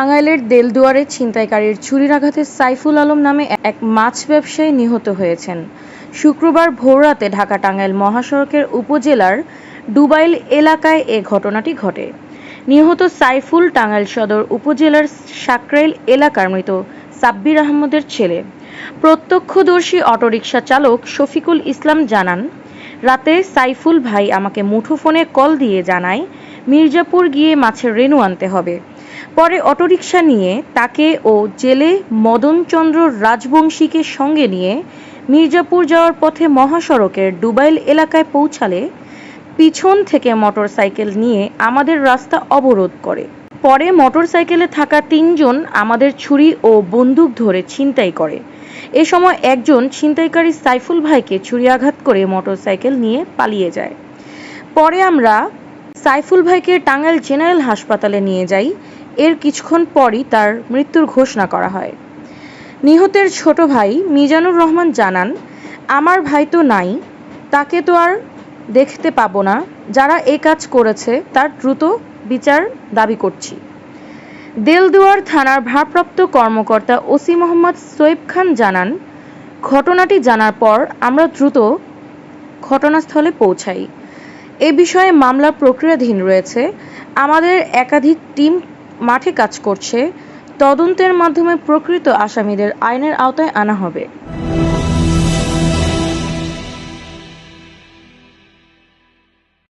টাঙ্গাইলের দেলদুয়ারে ছিনতাইকারীর ছুরির আঘাতে সাইফুল আলম নামে এক মাছ ব্যবসায়ী নিহত হয়েছেন। শুক্রবার ভোররাতে ঢাকা-টাঙ্গাইল মহাসড়কের উপজেলার ডুবাইল এলাকায় এ ঘটনাটি ঘটে। নিহত সাইফুল টাঙ্গাইল সদর উপজেলার সাকরাইল এলাকার মৃত সাব্বির আহমদের ছেলে। প্রত্যক্ষদর্শী অটোরিকশা চালক শফিকুল ইসলাম জানান, রাতে সাইফুল ভাই আমাকে মুঠোফোনে কল দিয়ে জানায় মির্জাপুর গিয়ে মাছের রেনু আনতে হবে। পরে অটোরিকশা নিয়ে তাকে ও জেলে মদনচন্দ্র রাজবংশীকে সঙ্গে নিয়ে মির্জাপুর যাওয়ার পথে মহাসড়কের ডুবাইল এলাকায় পৌঁছালে পিছন থেকে মোটরসাইকেল নিয়ে আমাদের রাস্তা অবরোধ করে। পরে মোটরসাইকেলে থাকা ৩ জন আমাদের ছুরি ও বন্দুক ধরে ছিনতাই করে। এ সময় একজন ছিনতাইকারী সাইফুল ভাইকে ছুরিয়াঘাত করে মোটরসাইকেল নিয়ে পালিয়ে যায়। পরে আমরা সাইফুল ভাইকে টাঙ্গাইল জেনারেল হাসপাতালে নিয়ে যাই। এর কিছুক্ষণ পরই তার মৃত্যুর ঘোষণা করা হয়। নিহতের ছোট ভাই মিজানুর রহমান জানান, আমার ভাই তো নাই, তাকে তো আর দেখতে পাবো না। যারা এই কাজ করেছে তার দ্রুত বিচার দাবি করছি। দেলদুয়ার থানার ভারপ্রাপ্ত কর্মকর্তা ওসি মোহাম্মদ সোয়েব খান জানান, ঘটনাটি জানার পর আমরা দ্রুত ঘটনাস্থলে পৌঁছাই। এ বিষয়ে মামলা প্রক্রিয়াধীন রয়েছে। আমাদের একাধিক টিম মাঠে কাজ করছে। তদন্তের মাধ্যমে প্রকৃত আসামিদের আইনের আওতায় আনা হবে।